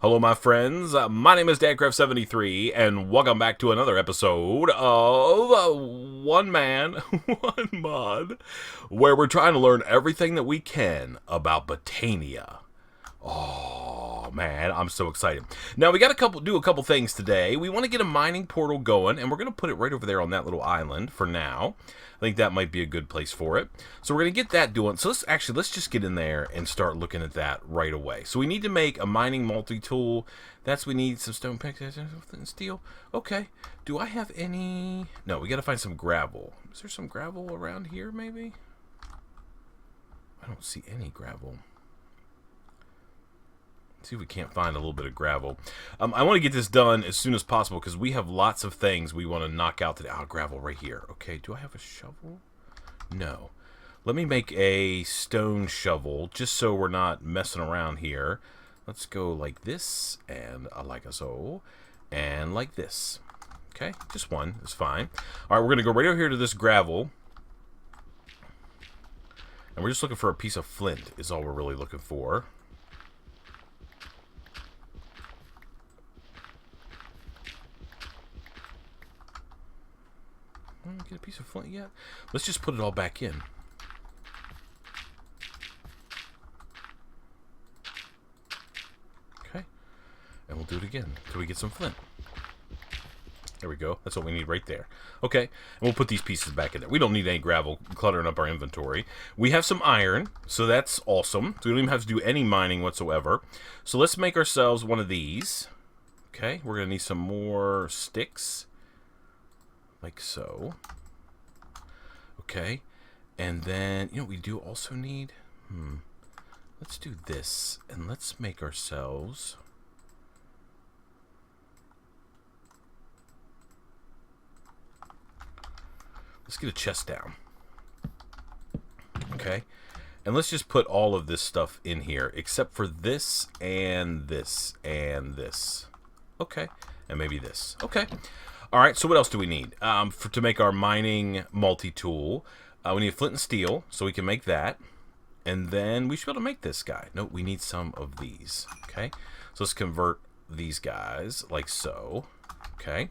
Hello, my friends. My name is DanCraft73, and welcome back to another episode of One Man, One Mod, where we're trying to learn everything that we can about Botania. Oh man, I'm so excited. Now we got to do a couple things today. We want to get a mining portal going, and we're going to put it right over there on that little island for now. I think that might be a good place for it. So we're going to get that doing. So let's just get in there and start looking at that right away. So we need to make a mining multi-tool. We need some stone picks and steel. Okay. Do I have any? No, we got to find some gravel. Is there some gravel around here maybe? I don't see any gravel. See if we can't find a little bit of gravel. I want to get this done as soon as possible because we have lots of things we want to knock out today. Oh, gravel right here. Okay, do I have a shovel? No. Let me make a stone shovel just so we're not messing around here. Let's go like this, and like so, and like this. Okay, just one is fine. All right, we're going to go right over here to this gravel. And we're just looking for a piece of flint is all we're really looking for. Get a piece of flint yet? Let's just put it all back in. Okay. And we'll do it again until we get some flint. There we go. That's what we need right there. Okay. And we'll put these pieces back in there. We don't need any gravel cluttering up our inventory. We have some iron, so that's awesome. So we don't even have to do any mining whatsoever. So let's make ourselves one of these. Okay. We're going to need some more sticks. Like so. Okay. And then, you know what we do also need? Let's do this. And let's make ourselves... Let's get a chest down. Okay. And let's just put all of this stuff in here. Except for this and this and this. Okay. And maybe this. Okay. Alright, so what else do we need? To make our mining multi-tool, we need flint and steel, so we can make that. And then we should be able to make this guy. No, we need some of these. Okay, so let's convert these guys like so. Okay,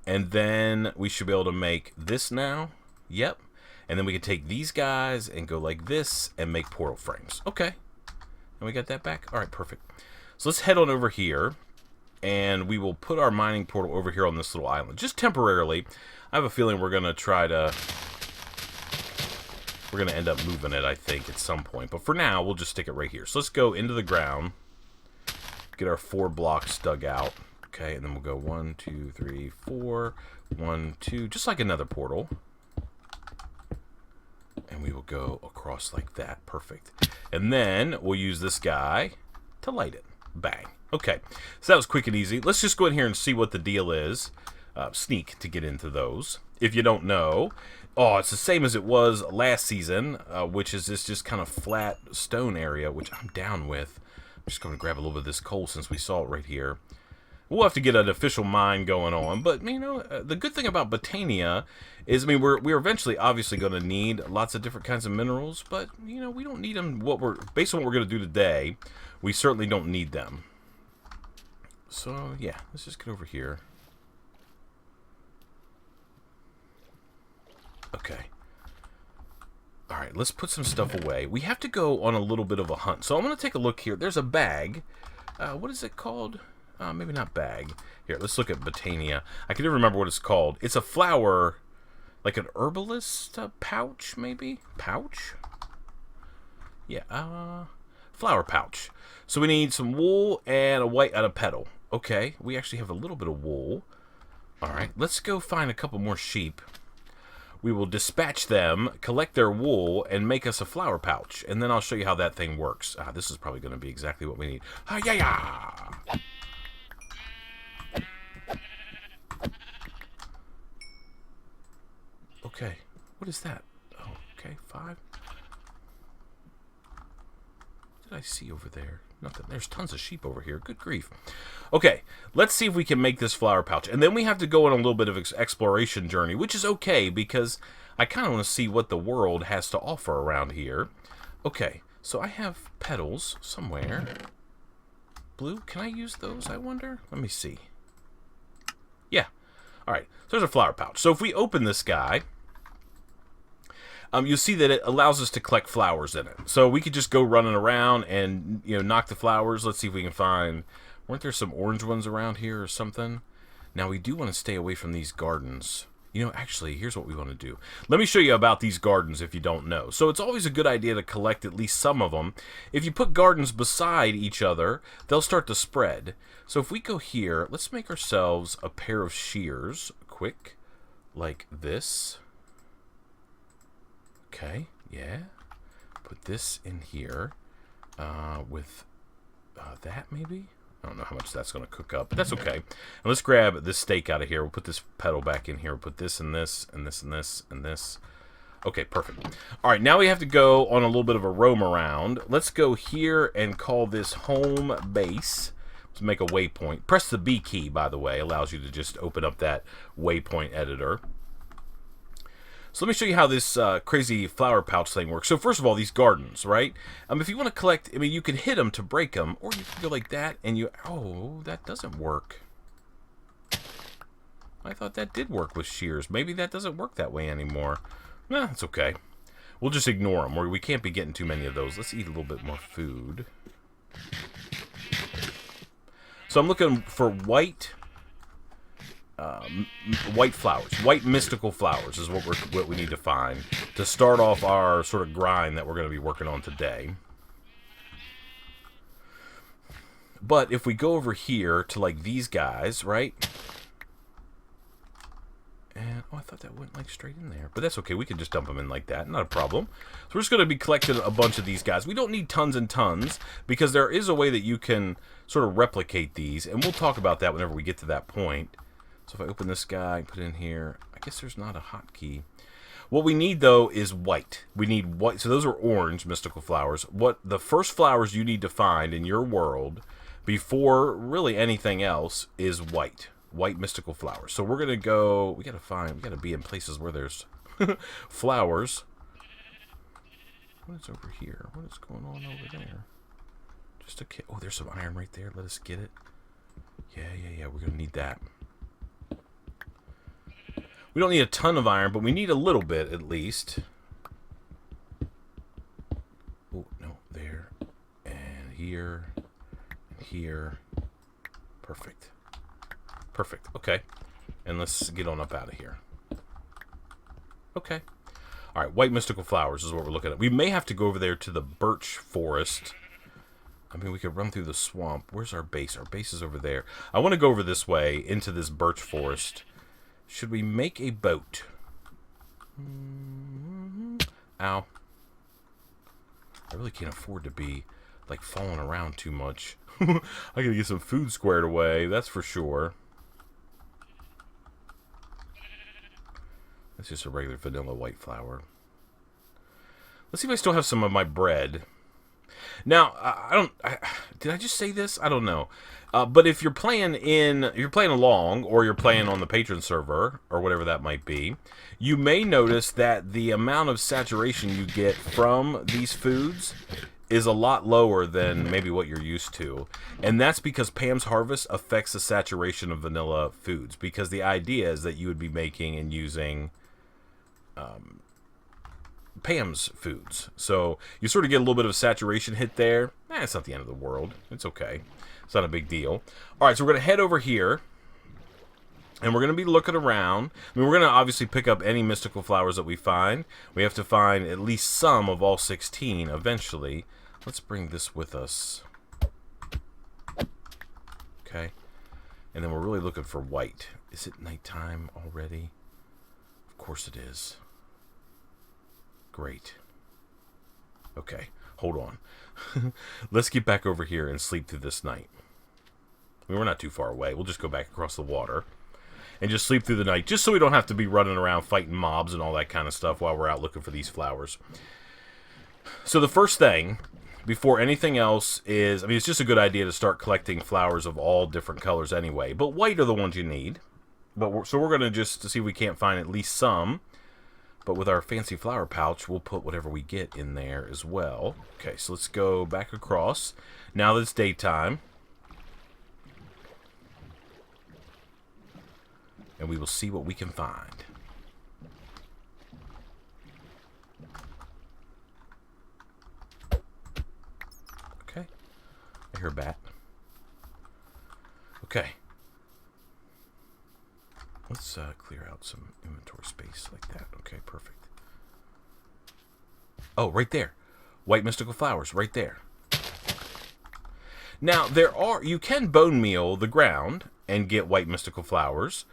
and then we should be able to make this now. Yep, and then we can take these guys and go like this and make portal frames. Okay, and we got that back. Alright, perfect. So let's head on over here. And we will put our mining portal over here on this little island. Just temporarily. I have a feeling we're going to We're going to end up moving it, I think, at some point. But for now, we'll just stick it right here. So let's go into the ground. Get our 4 blocks dug out. Okay, and then we'll go 1, 2, 3, 4. 1, 2. Just like another portal. And we will go across like that. Perfect. And then we'll use this guy to light it. Bang. Okay, so that was quick and easy. Let's just go in here and see what the deal is. Sneak to get into those. If you don't know, it's the same as it was last season, which is this just kind of flat stone area, which I'm down with. I'm just going to grab a little bit of this coal since we saw it right here. We'll have to get an official mine going on, but you know, the good thing about Botania is, I mean, we're eventually obviously going to need lots of different kinds of minerals, but you know, we don't need them. Based on what we're going to do today, we certainly don't need them. So yeah, let's just get over here. Okay. All right, let's put some stuff away. We have to go on a little bit of a hunt, so I'm going to take a look here. There's a bag. What is it called? Maybe not bag. Here, let's look at Botania. I can never remember what it's called. It's a flower, like an herbalist pouch, maybe? Pouch? Yeah, flower pouch. So we need some wool and a petal. Okay, we actually have a little bit of wool. Alright, let's go find a couple more sheep. We will dispatch them, collect their wool, and make us a flower pouch. And then I'll show you how that thing works. This is probably going to be exactly what we need. Hi-ya-ya! Okay, what is that? Oh, okay, 5. What did I see over there? Nothing. There's tons of sheep over here. Good grief. Okay, let's see if we can make this flower pouch. And then we have to go on a little bit of exploration journey, which is okay because I kind of want to see what the world has to offer around here. Okay, so I have petals somewhere. blue. Can I use those, I wonder? Let me see. Yeah. All right. So there's a flower pouch. So if we open this guy, you'll see that it allows us to collect flowers in it. So we could just go running around and, you know, knock the flowers. Let's see if we can find... Weren't there some orange ones around here or something? Now, we do want to stay away from these gardens. You know, actually, here's what we want to do. Let me show you about these gardens if you don't know. So it's always a good idea to collect at least some of them. If you put gardens beside each other, they'll start to spread. So if we go here, let's make ourselves a pair of shears, quick, like this. Okay, yeah. Put this in here with that, maybe? I don't know how much that's going to cook up, but that's okay. And let's grab this steak out of here. We'll put this petal back in here. We'll put this and this and this and this and this. Okay, perfect. All right, now we have to go on a little bit of a roam around. Let's go here and call this home base. Let's make a waypoint. Press the B key, by the way. Allows you to just open up that waypoint editor. So let me show you how this crazy flower pouch thing works. So first of all, these gardens, right? If you want to collect, I mean, you can hit them to break them, or you can go like that, and you... Oh, that doesn't work. I thought that did work with shears. Maybe that doesn't work that way anymore. Nah, it's okay. We'll just ignore them, or we can't be getting too many of those. Let's eat a little bit more food. So I'm looking for white flowers, white mystical flowers is what we need to find to start off our sort of grind that we're going to be working on today. But if we go over here to like these guys, right? And oh, I thought that went like straight in there, but that's okay. We can just dump them in like that, not a problem. So we're just going to be collecting a bunch of these guys. We don't need tons and tons because there is a way that you can sort of replicate these, and we'll talk about that whenever we get to that point. So if I open this guy, put it in here, I guess there's not a hotkey. What we need, though, is white. We need white. So those are orange mystical flowers. What the first flowers you need to find in your world before really anything else is white. White mystical flowers. So we're going to go, we got to be in places where there's flowers. What is over here? What is going on over there? Just a kit. Oh, there's some iron right there. Let us get it. Yeah. We're going to need that. We don't need a ton of iron, but we need a little bit at least. Oh, no, there. And here. And here. Perfect. Perfect. Okay. And let's get on up out of here. Okay. All right, white mystical flowers is what we're looking at. We may have to go over there to the birch forest. I mean, we could run through the swamp. Where's our base? Our base is over there. I want to go over this way into this birch forest. Should we make a boat? Ow. I really can't afford to be, like, falling around too much. I gotta get some food squared away, that's for sure. That's just a regular vanilla white flower. Let's see if I still have some of my bread. Now, did I just say this? I don't know. But if you're playing along, or you're playing on the patron server, or whatever that might be, you may notice that the amount of saturation you get from these foods is a lot lower than maybe what you're used to. And that's because Pam's Harvest affects the saturation of vanilla foods, because the idea is that you would be making and using Pam's foods. So you sort of get a little bit of a saturation hit there. It's not the end of the world. It's okay. It's not a big deal. All right, so we're going to head over here, and we're going to be looking around. I mean, we're going to obviously pick up any mystical flowers that we find. We have to find at least some of all 16 eventually. Let's bring this with us. Okay. And then we're really looking for white. Is it nighttime already? Of course it is. Great. Okay, hold on. Let's get back over here and sleep through this night. I mean, we're not too far away. We'll just go back across the water and just sleep through the night, just so we don't have to be running around fighting mobs and all that kind of stuff while we're out looking for these flowers. So the first thing, before anything else, is, I mean, it's just a good idea to start collecting flowers of all different colors anyway, but white are the ones you need. So we're going to just to see if we can't find at least some. But with our fancy flower pouch, we'll put whatever we get in there as well. Okay, so let's go back across. Now that it's daytime, and we will see what we can find. Okay. I hear a bat. Okay. Let's clear out some inventory space like that. Okay, perfect. Oh, right there. White mystical flowers, right there. Now, you can bone meal the ground and get white mystical flowers.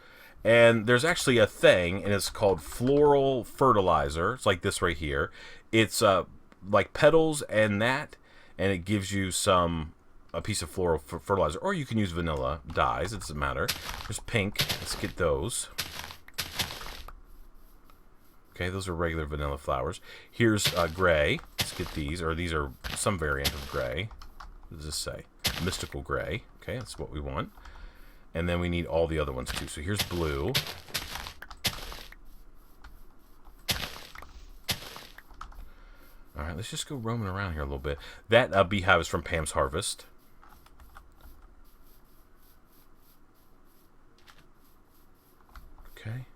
And there's actually a thing, and it's called floral fertilizer. It's like this right here. It's like petals and that, and it gives you a piece of floral fertilizer. Or you can use vanilla dyes. It doesn't matter. There's pink. Let's get those. Okay, those are regular vanilla flowers. Here's gray. Let's get these. Or these are some variant of gray. What does this say? Mystical gray. Okay, that's what we want. And then we need all the other ones too. So here's blue. Alright, let's just go roaming around here a little bit. That beehive is from Pam's Harvest. Okay.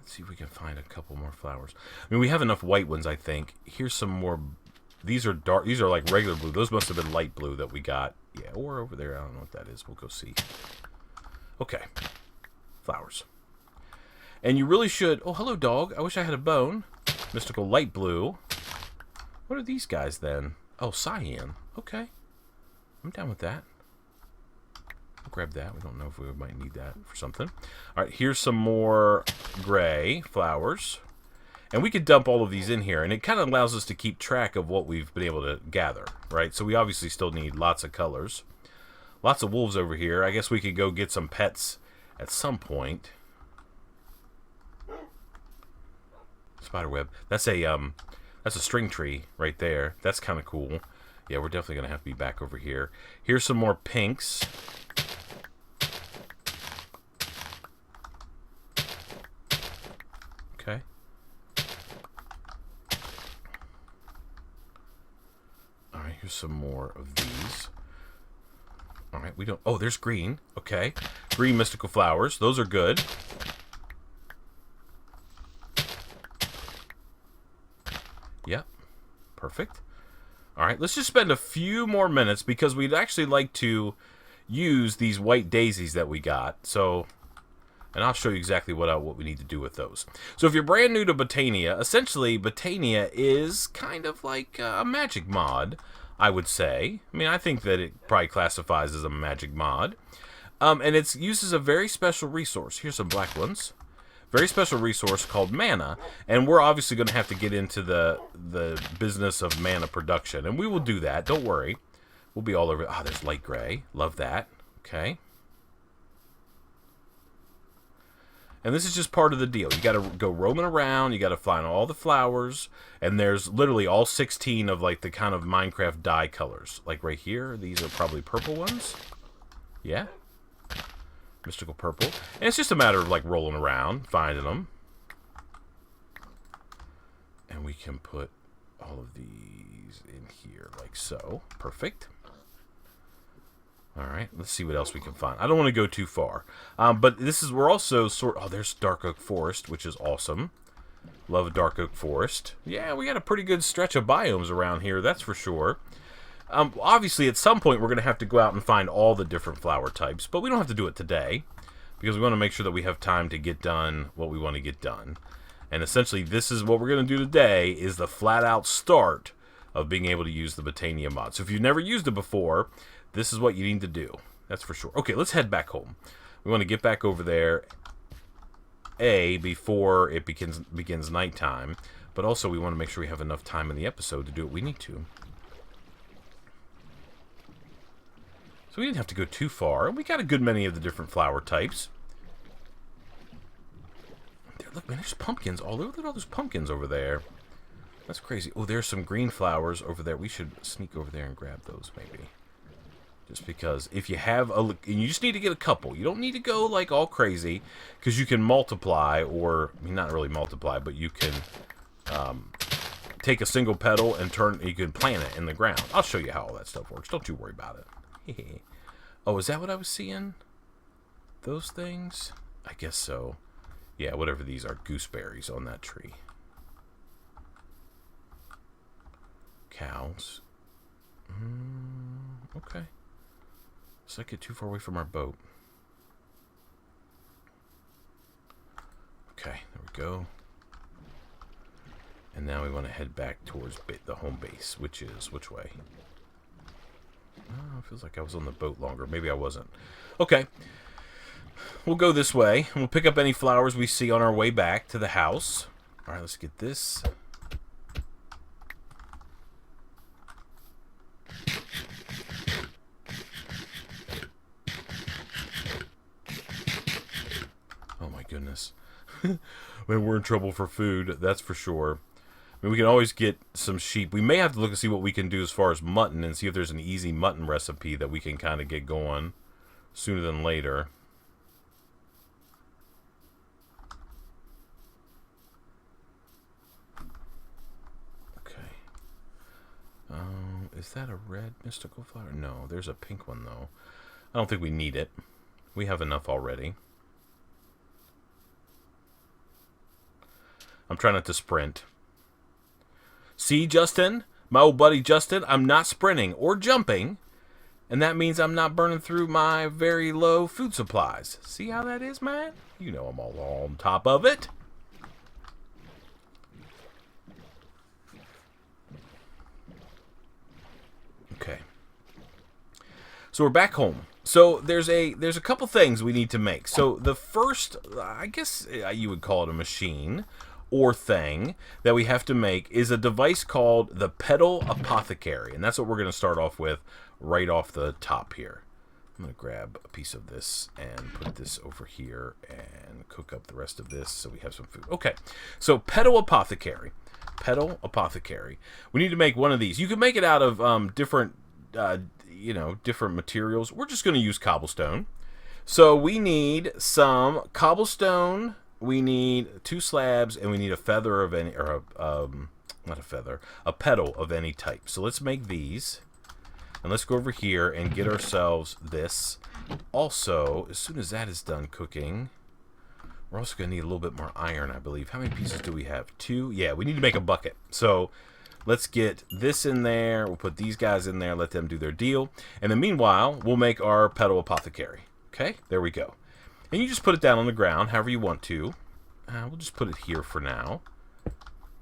Let's see if we can find a couple more flowers. I mean, we have enough white ones, I think. Here's some more. These are dark. These are like regular blue. Those must have been light blue that we got. Yeah, or over there. I don't know what that is. We'll go see. Okay. Flowers. And you really should... Oh, hello, dog. I wish I had a bone. Mystical light blue. What are these guys, then? Oh, cyan. Okay. I'm down with that. We'll grab that. We don't know if we might need that for something. All right, here's some more gray flowers. And we could dump all of these in here, and it kind of allows us to keep track of what we've been able to gather, right? So we obviously still need lots of colors. Lots of wolves over here. I guess we could go get some pets at some point. Spiderweb. That's a string tree right there. That's kind of cool. Yeah, we're definitely going to have to be back over here. Here's some more pinks. Okay. Alright, here's some more of these. Alright, we don't... Oh, there's green. Okay. Green mystical flowers. Those are good. Yep. Perfect. Alright, let's just spend a few more minutes because we'd actually like to use these white daisies that we got. So... And I'll show you exactly what we need to do with those. So if you're brand new to Botania, essentially Botania is kind of like a magic mod, I would say. I mean, I think that it probably classifies as a magic mod. And it uses a very special resource. Here's some black ones. Very special resource called mana. And we're obviously going to have to get into the business of mana production. And we will do that. Don't worry. We'll be all over. Ah, there's light gray. Love that. Okay. And this is just part of the deal. You got to go roaming around. You got to find all the flowers. And there's literally all 16 of like the kind of Minecraft dye colors. Like right here. These are probably purple ones. Yeah. Mystical purple. And it's just a matter of like rolling around, finding them. And we can put all of these in here like so. Perfect. Alright, let's see what else we can find. I don't want to go too far. But we're also oh, there's Dark Oak Forest, which is awesome. Love Dark Oak Forest. Yeah, we got a pretty good stretch of biomes around here, that's for sure. Obviously, at some point, we're going to have to go out and find all the different flower types. But we don't have to do it today. Because we want to make sure that we have time to get done what we want to get done. And essentially, this is what we're going to do today, is the flat-out start of being able to use the Botania mod. So if you've never used it before... This is what you need to do. That's for sure. Okay, let's head back home. We want to get back over there, before it begins nighttime. But also, we want to make sure we have enough time in the episode to do what we need to. So we didn't have to go too far. We got a good many of the different flower types. There, look, man, there's pumpkins all over. Look at all those pumpkins over there. That's crazy. Oh, there's some green flowers over there. We should sneak over there and grab those, maybe. Just because if you have and you just need to get a couple. You don't need to go like all crazy because you can multiply, or I mean not really multiply, but you can take a single petal and you can plant it in the ground. I'll show you how all that stuff works. Don't you worry about it. Oh, is that what I was seeing? those things? I guess so. Yeah, whatever these are. Gooseberries on that tree. Cows. Okay. Let's not get too far away from our boat. Okay, there we go. And now we want to head back towards the home base, which is which way? Oh, it feels like I was on the boat longer. Maybe I wasn't. Okay. We'll go this way, and we'll pick up any flowers we see on our way back to the house. All right, let's get this. Oh my goodness. Man, we're in trouble for food, that's for sure. I mean, we can always get some sheep. We may have to look and see what we can do as far as mutton and see if there's an easy mutton recipe that we can kind of get going sooner than later. Okay. Is that a red mystical flower? No, there's a pink one, though. I don't think we need it. We have enough already. I'm trying not to sprint. See, Justin? My old buddy Justin, I'm not sprinting or jumping. And that means I'm not burning through my very low food supplies. See how that is, man? You know I'm all on top of it. Okay. So we're back home. So there's a couple things we need to make. So the first, I guess you would call it a machine or thing that we have to make is a device called the Petal Apothecary, and that's what we're going to start off with right off the top here. I'm going to grab a piece of this and put this over here and cook up the rest of this so we have some food. Okay, so Petal Apothecary. Petal Apothecary. We need to make one of these. You can make it out of different different materials. We're just going to use cobblestone. So we need some cobblestone. We need 2 slabs, and we need a feather of any, or not a feather, a petal of any type. So let's make these, and let's go over here and get ourselves this. Also, as soon as that is done cooking, we're also going to need a little bit more iron, I believe. How many pieces do we have? 2? Yeah, we need to make a bucket. So let's get this in there. We'll put these guys in there, let them do their deal. And then meanwhile, we'll make our Petal Apothecary. Okay, there we go. And you just put it down on the ground, however you want to. We'll just put it here for now.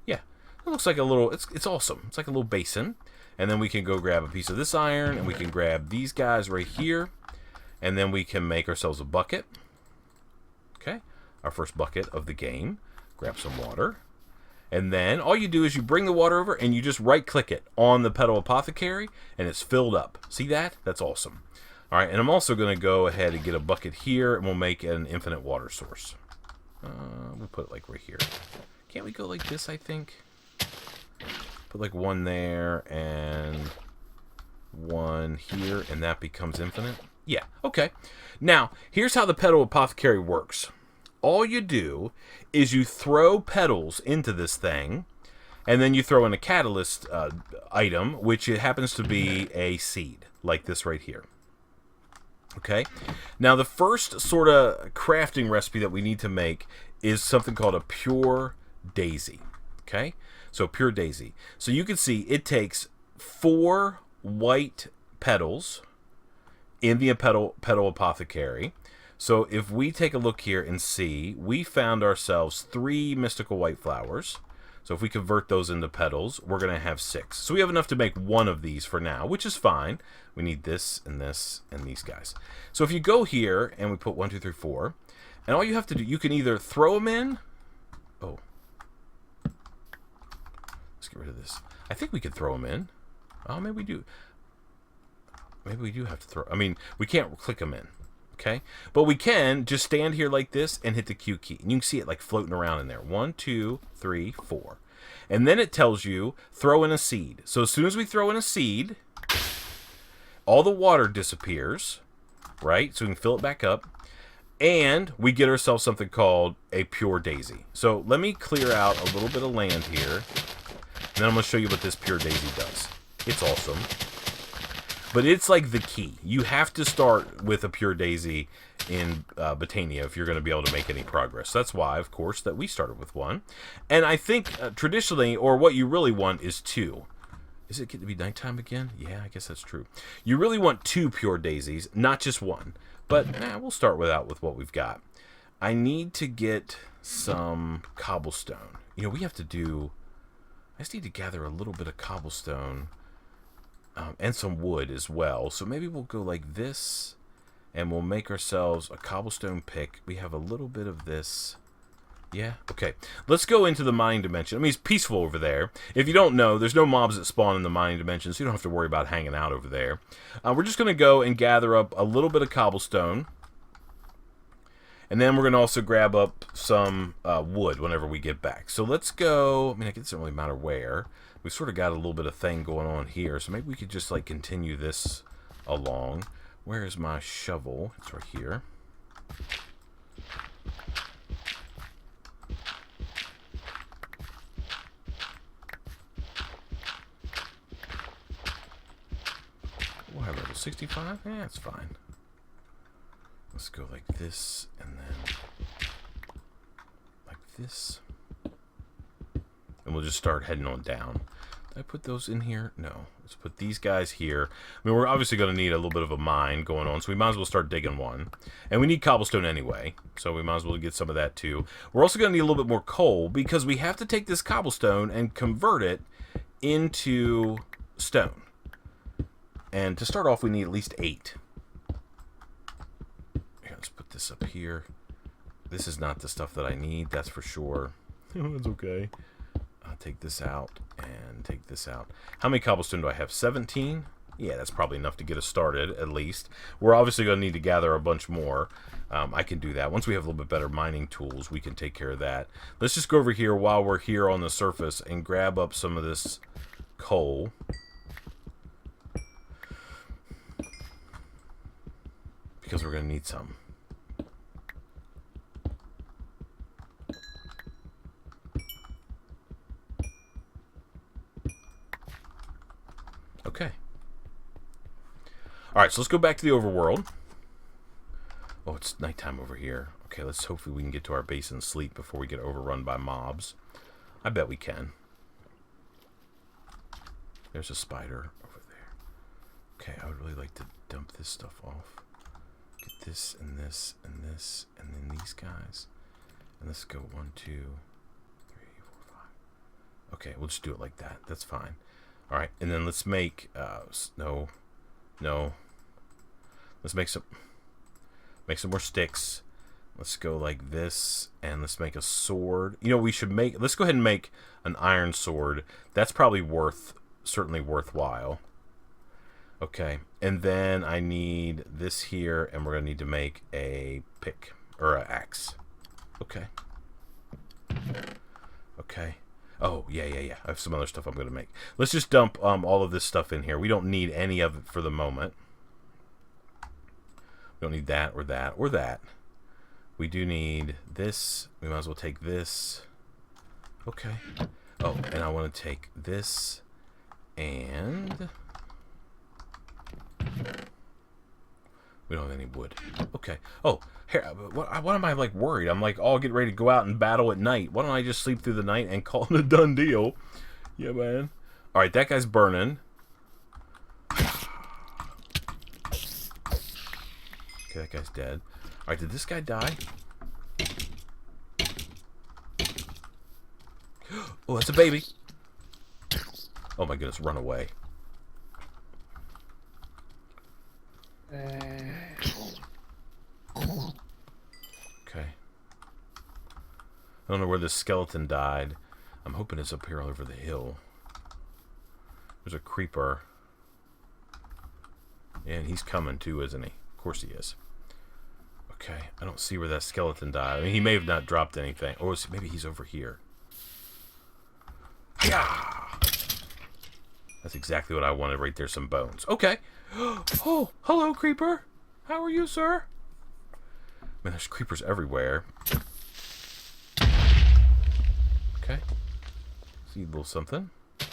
Yeah, it looks like a little, it's awesome. It's like a little basin. And then we can go grab a piece of this iron, and we can grab these guys right here. And then we can make ourselves a bucket. Okay, our first bucket of the game. Grab some water. And then all you do is you bring the water over, and you just right-click it on the Petal Apothecary, and it's filled up. See that? That's awesome. All right, and I'm also going to go ahead and get a bucket here, and we'll make an infinite water source. We'll put it like right here. Can't we go like this, I think? Put like one there and one here, and that becomes infinite? Yeah, okay. Now, here's how the Petal Apothecary works. All you do is you throw petals into this thing, and then you throw in a catalyst item, which it happens to be a seed, like this right here. Okay, now the first sort of crafting recipe that we need to make is something called a pure daisy. Okay, so pure daisy. So you can see it takes 4 white petals in the Petal Apothecary. So if we take a look here and see, we found ourselves 3 mystical white flowers. So if we convert those into petals, we're going to have 6. So we have enough to make one of these for now, which is fine. We need this and this and these guys. So if you go here and we put 1, 2, 3, 4, and all you have to do, you can either throw them in. Oh. Let's get rid of this. I think we can throw them in. Oh, maybe we do. Maybe we do have to throw. I mean, we can't click them in. Okay, but we can just stand here like this and hit the Q key, and you can see it like floating around in there. 1, 2, 3, 4, and then it tells you throw in a seed. So as soon as we throw in a seed, all the water disappears, right? So we can fill it back up, and we get ourselves something called a pure daisy. So let me clear out a little bit of land here, and then I'm going to show you what this pure daisy does. It's awesome. But it's like the key. You have to start with a pure daisy in Botania if you're going to be able to make any progress. That's why, of course, that we started with one. And I think traditionally, or what you really want is two. Is it getting to be nighttime again? Yeah, I guess that's true. You really want two pure daisies, not just one. But we'll start with what we've got. I need to get some cobblestone. You know, we have to do... I just need to gather a little bit of cobblestone and some wood as well. So maybe we'll go like this, and we'll make ourselves a cobblestone pick. We have a little bit of this. Yeah, okay. Let's go into the mining dimension. I mean, it's peaceful over there. If you don't know, there's no mobs that spawn in the mining dimension, so you don't have to worry about hanging out over there. We're just going to go and gather up a little bit of cobblestone. And then we're going to also grab up some wood whenever we get back. So let's go. I mean, it doesn't really matter where. We've sort of got a little bit of thing going on here. So maybe we could just, like, continue this along. Where is my shovel? It's right here. We'll have level 65. Yeah, it's fine. Let's go like this, and then like this. And we'll just start heading on down. Did I put those in here? No. Let's put these guys here. I mean, we're obviously going to need a little bit of a mine going on, so we might as well start digging one. And we need cobblestone anyway, so we might as well get some of that too. We're also going to need a little bit more coal, because we have to take this cobblestone and convert it into stone. And to start off, we need at least 8. Let's put this up here. This is not the stuff that I need, that's for sure. It's okay. I'll take this out and take this out. How many cobblestone do I have? 17? Yeah, that's probably enough to get us started, at least. We're obviously going to need to gather a bunch more. I can do that. Once we have a little bit better mining tools, we can take care of that. Let's just go over here while we're here on the surface and grab up some of this coal. Because we're going to need some. Okay. Alright, so let's go back to the overworld. Oh, it's nighttime over here. Okay, let's hopefully we can get to our base and sleep before we get overrun by mobs. I bet we can. There's a spider over there. Okay, I would really like to dump this stuff off. Get this and this and this and then these guys. And let's go 1, 2, 3, 4, 5. Okay, we'll just do it like that. That's fine. Alright, and then let's make, no. Let's make some more sticks. Let's go like this, and let's make a sword. You know, we should make, let's go ahead and make an iron sword. That's probably certainly worthwhile. Okay, and then I need this here, and we're going to need to make a pick, or an axe. Okay. Okay. Oh, yeah. I have some other stuff I'm going to make. Let's just dump all of this stuff in here. We don't need any of it for the moment. We don't need that or that or that. We do need this. We might as well take this. Okay. Oh, and I want to take this and... we don't have any wood. Okay. Oh, here, what am I, like, worried? I'm like, oh, get ready to go out and battle at night. Why don't I just sleep through the night and call it a done deal? Yeah, man. All right, that guy's burning. Okay, that guy's dead. All right, did this guy die? Oh, that's a baby. Oh, my goodness, run away. Okay. I don't know where this skeleton died. I'm hoping it's up here all over the hill. There's a creeper. And he's coming too, isn't he? Of course he is. Okay, I don't see where that skeleton died. I mean, he may have not dropped anything. Or maybe he's over here. Yeah. That's exactly what I wanted right there, some bones. Okay. Oh, hello, creeper. How are you, sir? Man, there's creepers everywhere. Okay. See a little something. Get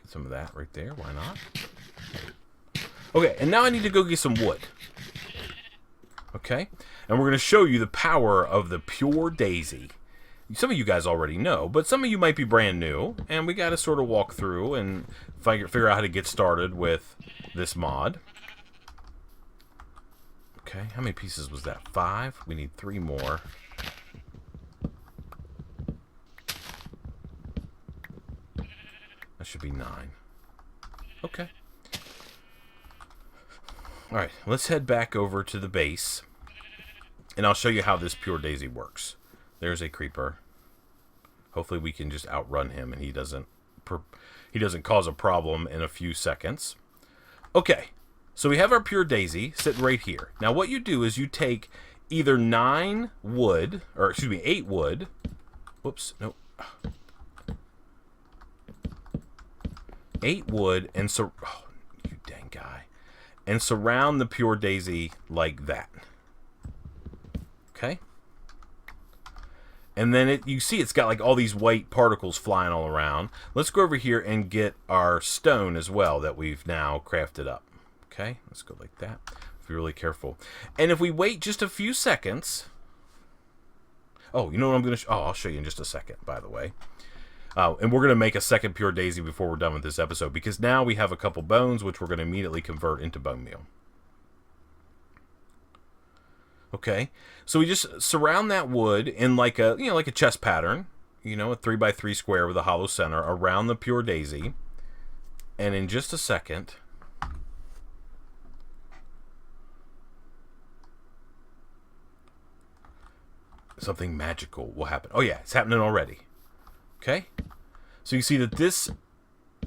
some of that right there. Why not? Okay, and now I need to go get some wood. Okay? And we're going to show you the power of the pure daisy. Some of you guys already know, but some of you might be brand new, and we got to sort of walk through and figure out how to get started with this mod. Okay, how many pieces was that? 5? We need 3 more. That should be 9. Okay. Alright, let's head back over to the base, and I'll show you how this pure daisy works. There's a creeper. Hopefully we can just outrun him and he doesn't cause a problem in a few seconds. Okay, so we have our pure daisy sitting right here. Now what you do is you take either 9 wood, or excuse me, 8 wood. Whoops, no. 8 wood and oh, you dang guy. And surround the pure daisy like that. Okay? And then you see it's got like all these white particles flying all around. Let's go over here and get our stone as well that we've now crafted up. Okay, let's go like that. Be really careful. And if we wait just a few seconds... Oh, you know what I'm going to... I'll show you in just a second, by the way. And we're going to make a second pure daisy before we're done with this episode, because now we have a couple bones, which we're going to immediately convert into bone meal. Okay, so we just surround that wood in like a, like a chess pattern, a 3x3 square with a hollow center around the pure daisy. And in just a second, something magical will happen. Oh yeah, it's happening already. Okay, so you see that this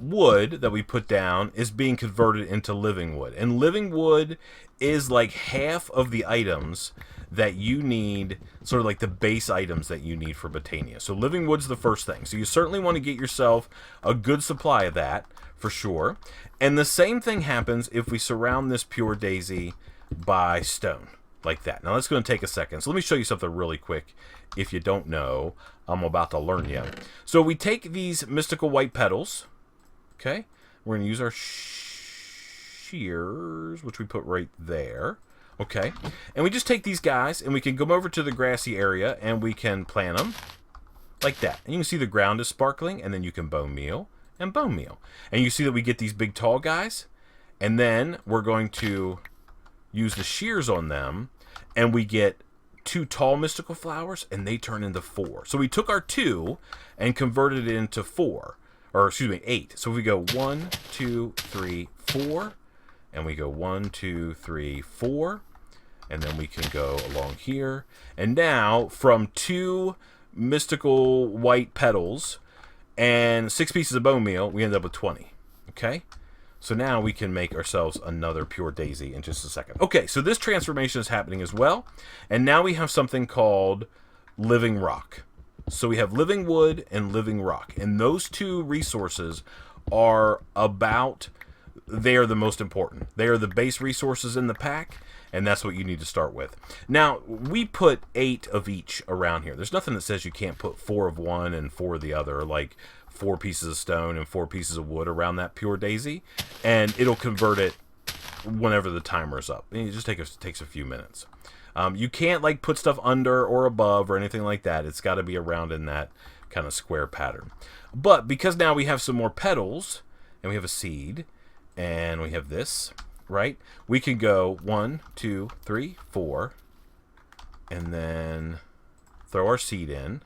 wood that we put down is being converted into living wood, and living wood is like half of the items that you need, sort of like the base items that you need for Botania. So living wood's the first thing, so you certainly want to get yourself a good supply of that for sure. And the same thing happens if we surround this pure daisy by stone like that. Now that's going to take a second, so let me show you something really quick. If you don't know, I'm about to learn you. So we take these mystical white petals. Okay, we're going to use our shears, which we put right there. Okay, and we just take these guys, and we can come over to the grassy area, and we can plant them like that. And you can see the ground is sparkling, and then you can bone meal and bone meal. And you see that we get these big tall guys, and then we're going to use the shears on them, and we get 2 tall mystical flowers, and they turn into 4. So we took our 2 and converted it into 4. Or excuse me, 8. So we go 1, 2, 3, 4, and we go 1, 2, 3, 4, and then we can go along here. And now, from 2 mystical white petals and 6 pieces of bone meal, we end up with 20. Okay? So now we can make ourselves another pure daisy in just a second. Okay, so this transformation is happening as well. And now we have something called living rock. So we have living wood and living rock. And those 2 resources are they are the most important. They are the base resources in the pack, and that's what you need to start with. Now, we put 8 of each around here. There's nothing that says you can't put 4 of one and 4 of the other, like 4 pieces of stone and 4 pieces of wood around that pure daisy, and it'll convert it whenever the timer's up. And it just takes a few minutes. You can't like put stuff under or above or anything like that. It's got to be around in that kind of square pattern. But because now we have some more petals, and we have a seed, and we have this, right? We can go 1, 2, 3, 4, and then throw our seed in.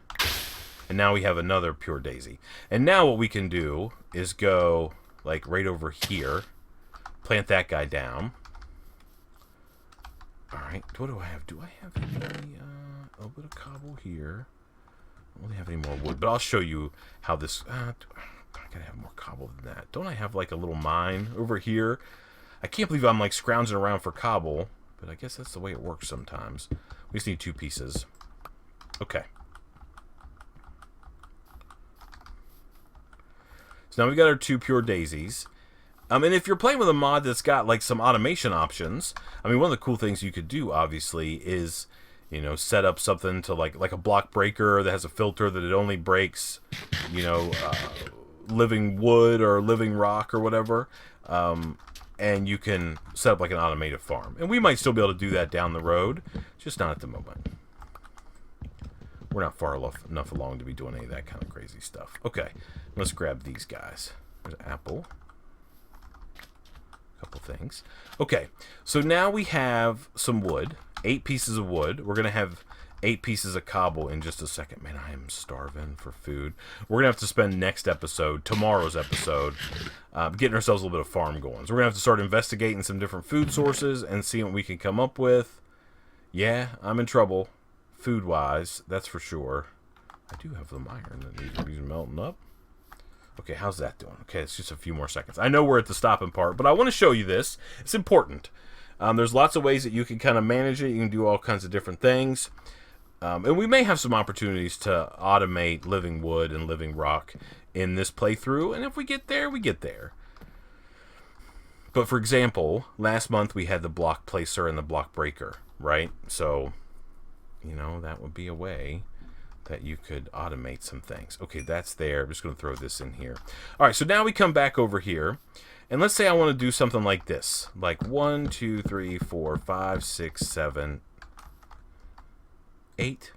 And now we have another pure daisy. And now what we can do is go like right over here, plant that guy down. Alright, what do I have? Do I have any, a little bit of cobble here? I don't really have any more wood, but I'll show you how this, I gotta have more cobble than that. Don't I have like a little mine over here? I can't believe I'm like scrounging around for cobble, but I guess that's the way it works sometimes. We just need 2 pieces. Okay. So now we've got our 2 pure daisies. And if you're playing with a mod that's got like some automation options, I mean, one of the cool things you could do, obviously, is, set up something to like a block breaker that has a filter that it only breaks, living wood or living rock or whatever. and you can set up like an automated farm. And we might still be able to do that down the road, just not at the moment. We're not far enough along to be doing any of that kind of crazy stuff. Okay, let's grab these guys. There's an apple. A couple things. Okay, so now we have some wood. 8 pieces of wood. We're going to have 8 pieces of cobble in just a second. Man, I am starving for food. We're going to have to spend next episode, tomorrow's episode, getting ourselves a little bit of farm going. So we're going to have to start investigating some different food sources and seeing what we can come up with. Yeah, I'm in trouble. Food-wise, that's for sure. I do have some iron that needs to be melting up. Okay, how's that doing? Okay, it's just a few more seconds. I know we're at the stopping part, but I want to show you this. It's important. There's lots of ways that you can kind of manage it. You can do all kinds of different things. And we may have some opportunities to automate living wood and living rock in this playthrough. And if we get there, we get there. But for example, last month we had the block placer and the block breaker, right? So, you know, that would be a way that you could automate some things. Okay, that's there. I'm just going to throw this in here. All right, so now we come back over here. And let's say I want to do something like this. Like 1, 2, 3, 4, 5, 6, 7, 8.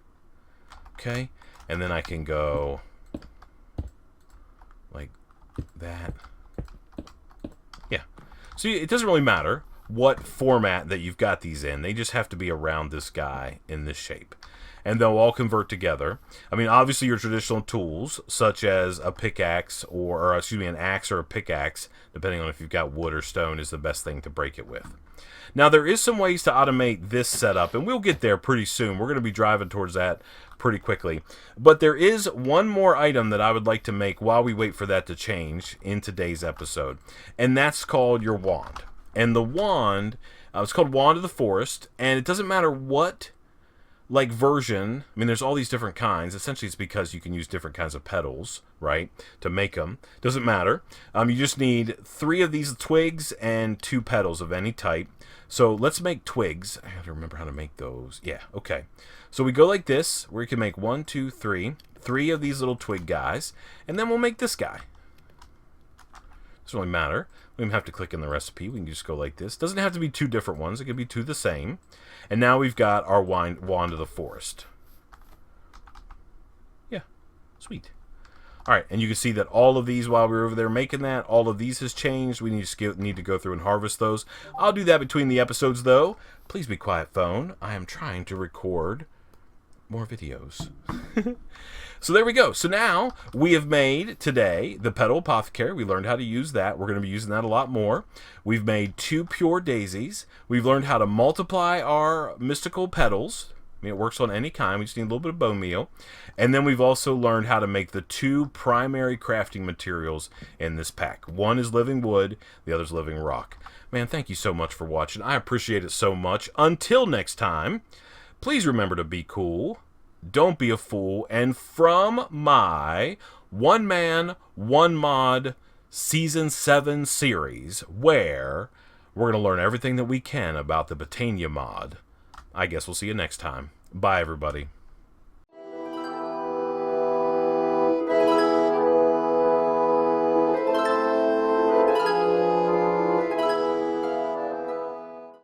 Okay, and then I can go like that. Yeah. So it doesn't really matter what format that you've got these in. They just have to be around this guy in this shape. And they'll all convert together. I mean, obviously your traditional tools, such as a pickaxe or excuse me, an axe or a pickaxe, depending on if you've got wood or stone, is the best thing to break it with. Now, there is some ways to automate this setup, and we'll get there pretty soon. We're going to be driving towards that pretty quickly. But there is one more item that I would like to make while we wait for that to change in today's episode, and that's called your wand. And the wand, it's called Wand of the Forest, and it doesn't matter what like version. I mean, there's all these different kinds. Essentially, it's because you can use different kinds of petals, right, to make them. Doesn't matter. You just need 3 of these twigs and 2 petals of any type. So let's make twigs. I have to remember how to make those. Yeah, okay. So we go like this, where you can make 1, 2, 3. 3 of these little twig guys, and then we'll make this guy. Doesn't really matter. We don't have to click in the recipe. We can just go like this. Doesn't have to be 2 different ones. It could be 2 the same. And now we've got our Wand of the Forest. Yeah, sweet. All right, and you can see that all of these, while we were over there making that, all of these has changed. We need to go through and harvest those. I'll do that between the episodes, though. Please be quiet, phone. I am trying to record more videos. So there we go. So now we have made today the Petal Apothecary. We learned how to use that. We're going to be using that a lot more. We've made 2 pure daisies. We've learned how to multiply our mystical petals. I mean, it works on any kind. We just need a little bit of bone meal. And then we've also learned how to make the 2 primary crafting materials in this pack. One is living wood, the other is living rock. Man, thank you so much for watching. I appreciate it so much. Until next time, please remember to be cool. Don't be a fool. And from my One Man, One Mod Season 7 series, where we're going to learn everything that we can about the Botania mod, I guess we'll see you next time. Bye, everybody.